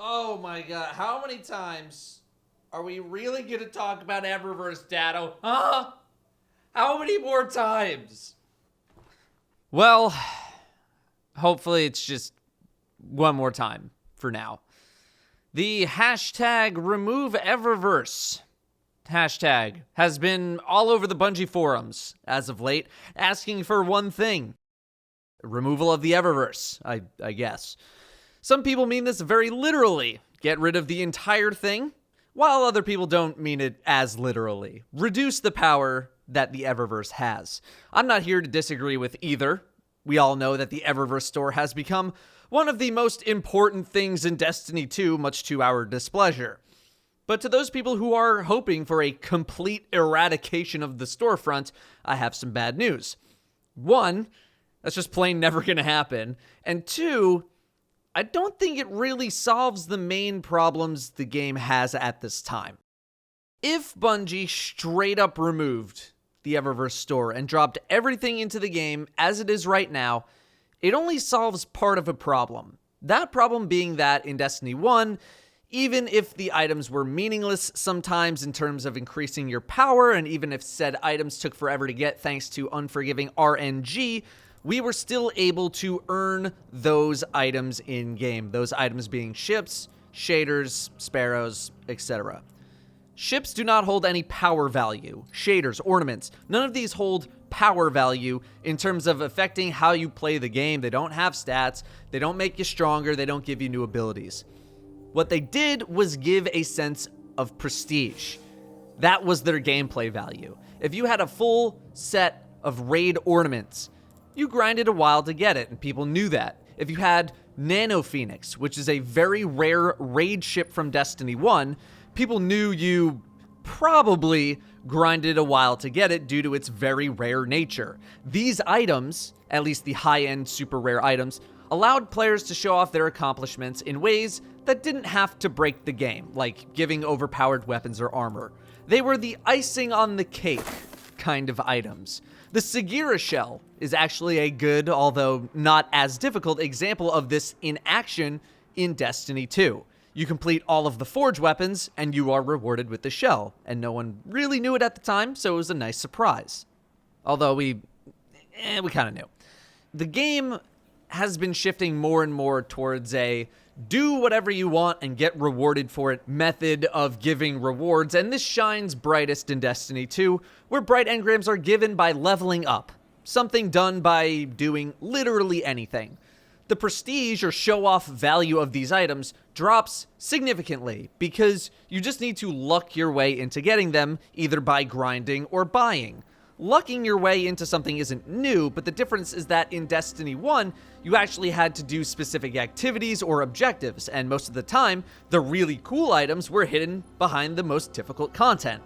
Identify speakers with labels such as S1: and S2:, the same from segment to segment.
S1: Oh my god, how many times are we really gonna talk about Eververse, Datto? Huh? How many more times?
S2: Well, hopefully it's just one more time for now. The hashtag remove Eververse hashtag has been all over the Bungie forums as of late, asking for one thing: removal of the Eververse, I guess. Some people mean this very literally, get rid of the entire thing, while other people don't mean it as literally. Reduce the power that the Eververse has. I'm not here to disagree with either. We all know that the Eververse store has become one of the most important things in Destiny 2, much to our displeasure. But to those people who are hoping for a complete eradication of the storefront, I have some bad news. One, that's just plain never gonna happen. And two, I don't think it really solves the main problems the game has at this time. If Bungie straight up removed the Eververse store and dropped everything into the game as it is right now, it only solves part of a problem. That problem being that in Destiny 1, even if the items were meaningless sometimes in terms of increasing your power, and even if said items took forever to get thanks to unforgiving RNG, we were still able to earn those items in-game. Those items being ships, shaders, sparrows, etc. Ships do not hold any power value. Shaders, ornaments, none of these hold power value in terms of affecting how you play the game. They don't have stats, they don't make you stronger, they don't give you new abilities. What they did was give a sense of prestige. That was their gameplay value. If you had a full set of raid ornaments, you grinded a while to get it, and people knew that. If you had Nano Phoenix, which is a very rare raid ship from Destiny 1, people knew you probably grinded a while to get it due to its very rare nature. These items, at least the high-end super rare items, allowed players to show off their accomplishments in ways that didn't have to break the game, like giving overpowered weapons or armor. They were the icing on the cake kind of items. The Sagira shell is actually a good, although not as difficult, example of this in action in Destiny 2. You complete all of the forge weapons, and you are rewarded with the shell, and no one really knew it at the time, so it was a nice surprise. Although we kind of knew. The game has been shifting more and more towards a do whatever you want and get rewarded for it method of giving rewards, and this shines brightest in Destiny 2, where bright engrams are given by leveling up, something done by doing literally anything. The prestige or show-off value of these items drops significantly because you just need to luck your way into getting them, either by grinding or buying. Lucking your way into something isn't new, but the difference is that in Destiny 1, you actually had to do specific activities or objectives, and most of the time, the really cool items were hidden behind the most difficult content.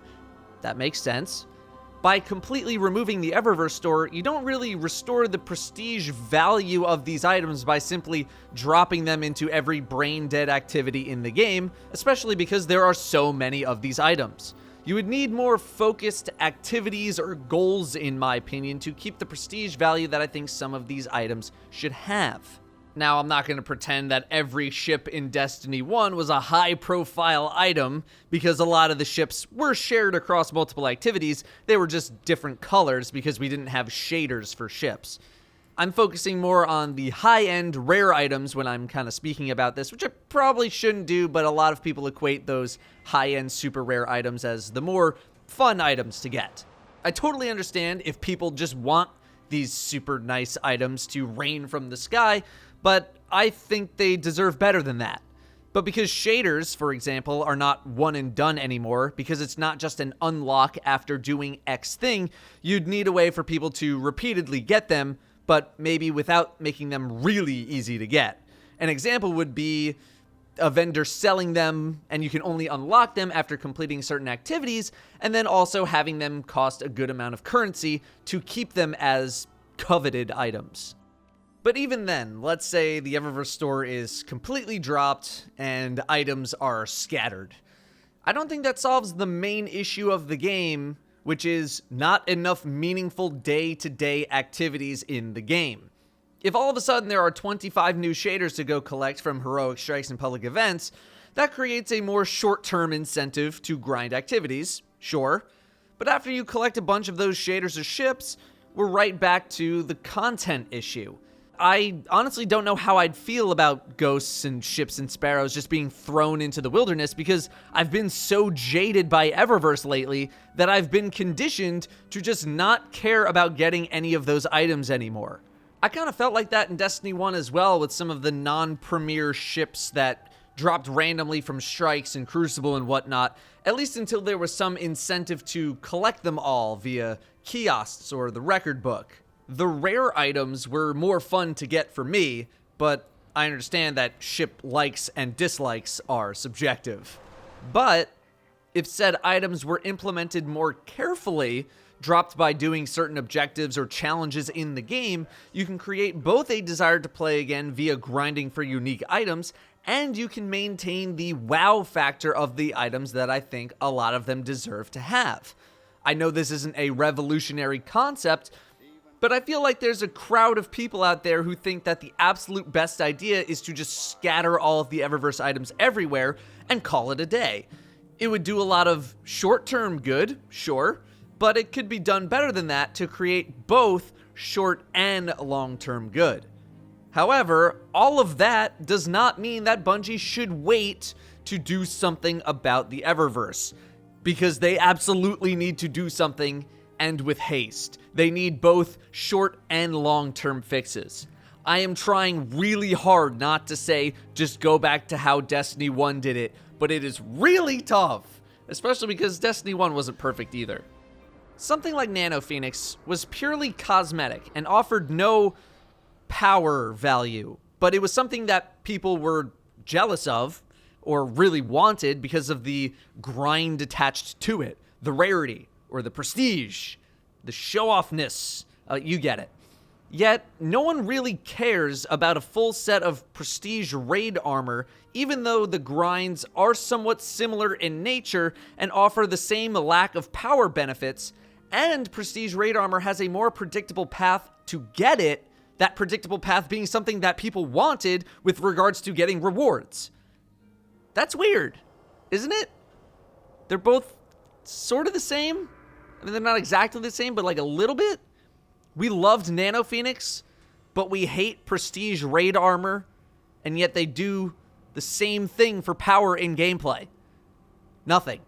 S2: That makes sense. By completely removing the Eververse store, you don't really restore the prestige value of these items by simply dropping them into every brain-dead activity in the game, especially because there are so many of these items. You would need more focused activities or goals, in my opinion, to keep the prestige value that I think some of these items should have. Now, I'm not going to pretend that every ship in Destiny 1 was a high-profile item, because a lot of the ships were shared across multiple activities. They were just different colors because we didn't have shaders for ships. I'm focusing more on the high-end rare items when I'm kind of speaking about this, which I probably shouldn't do, but a lot of people equate those high-end super rare items as the more fun items to get. I totally understand if people just want these super nice items to rain from the sky, but I think they deserve better than that. But because shaders, for example, are not one and done anymore, because it's not just an unlock after doing X thing, you'd need a way for people to repeatedly get them, but maybe without making them really easy to get. An example would be a vendor selling them, and you can only unlock them after completing certain activities, and then also having them cost a good amount of currency to keep them as coveted items. But even then, let's say the Eververse store is completely dropped and items are scattered. I don't think that solves the main issue of the game, which is not enough meaningful day-to-day activities in the game. If all of a sudden there are 25 new shaders to go collect from heroic strikes and public events, that creates a more short-term incentive to grind activities, sure. But after you collect a bunch of those shaders or ships, we're right back to the content issue. I honestly don't know how I'd feel about ghosts and ships and sparrows just being thrown into the wilderness, because I've been so jaded by Eververse lately that I've been conditioned to just not care about getting any of those items anymore. I kind of felt like that in Destiny 1 as well, with some of the non-premier ships that dropped randomly from strikes and Crucible and whatnot, at least until there was some incentive to collect them all via kiosks or the record book. The rare items were more fun to get for me, but I understand that ship likes and dislikes are subjective. But if said items were implemented more carefully, dropped by doing certain objectives or challenges in the game, you can create both a desire to play again via grinding for unique items, and you can maintain the wow factor of the items that I think a lot of them deserve to have. I know this isn't a revolutionary concept, but I feel like there's a crowd of people out there who think that the absolute best idea is to just scatter all of the Eververse items everywhere and call it a day. It would do a lot of short-term good, sure, but it could be done better than that to create both short and long-term good. However, all of that does not mean that Bungie should wait to do something about the Eververse, because they absolutely need to do something, and with haste. They need both short and long-term fixes. I am trying really hard not to say just go back to how Destiny 1 did it, but it is really tough, especially because Destiny 1 wasn't perfect either. Something like Nano Phoenix was purely cosmetic and offered no power value, but it was something that people were jealous of or really wanted because of the grind attached to it, the rarity or the prestige, the show-offness, you get it. Yet, no one really cares about a full set of prestige raid armor, even though the grinds are somewhat similar in nature and offer the same lack of power benefits, and prestige raid armor has a more predictable path to get it, that predictable path being something that people wanted with regards to getting rewards. That's weird, isn't it? They're both sort of the same. I mean, they're not exactly the same, but like a little bit. We loved Nano Phoenix, but we hate prestige raid armor, and yet they do the same thing for power in gameplay. Nothing.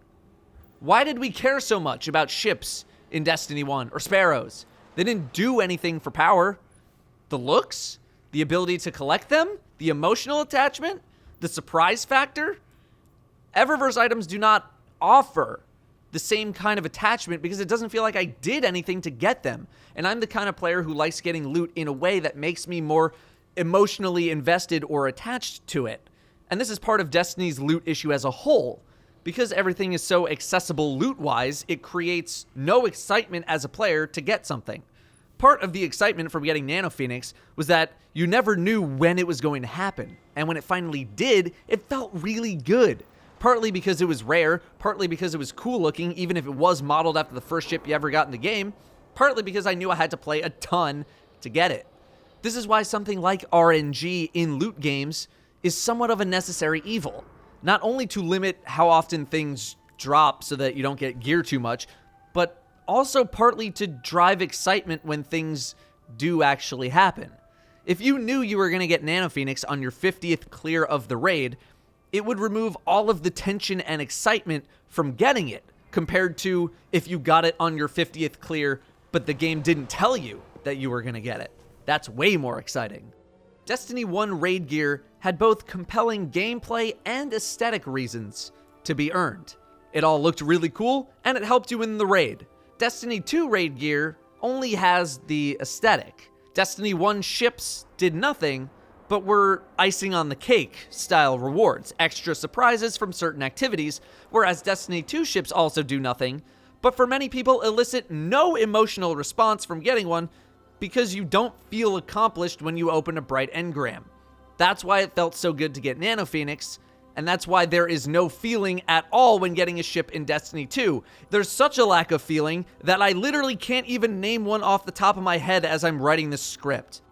S2: Why did we care so much about ships in Destiny 1 or sparrows? They didn't do anything for power. The looks, the ability to collect them, the emotional attachment, the surprise factor. Eververse items do not offer the same kind of attachment because it doesn't feel like I did anything to get them. And I'm the kind of player who likes getting loot in a way that makes me more emotionally invested or attached to it. And this is part of Destiny's loot issue as a whole. Because everything is so accessible loot-wise, it creates no excitement as a player to get something. Part of the excitement from getting Nano Phoenix was that you never knew when it was going to happen. And when it finally did, it felt really good. Partly because it was rare, partly because it was cool looking, even if it was modeled after the first ship you ever got in the game, partly because I knew I had to play a ton to get it. This is why something like RNG in loot games is somewhat of a necessary evil. Not only to limit how often things drop so that you don't get gear too much, but also partly to drive excitement when things do actually happen. If you knew you were going to get Nano Phoenix on your 50th clear of the raid, it would remove all of the tension and excitement from getting it, compared to if you got it on your 50th clear, but the game didn't tell you that you were going to get it. That's way more exciting. Destiny 1 raid gear had both compelling gameplay and aesthetic reasons to be earned. It all looked really cool, and it helped you in the raid. Destiny 2 raid gear only has the aesthetic. Destiny 1 ships did nothing, but were icing on the cake style rewards, extra surprises from certain activities, whereas Destiny 2 ships also do nothing, but for many people elicit no emotional response from getting one because you don't feel accomplished when you open a bright engram. That's why it felt so good to get Nano Phoenix, and that's why there is no feeling at all when getting a ship in Destiny 2. There's such a lack of feeling that I literally can't even name one off the top of my head as I'm writing this script.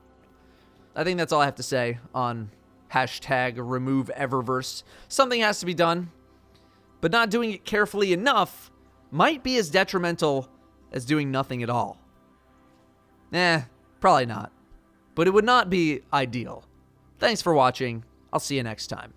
S2: I think that's all I have to say on hashtag remove Eververse. Something has to be done, but not doing it carefully enough might be as detrimental as doing nothing at all. Probably not. But it would not be ideal. Thanks for watching. I'll see you next time.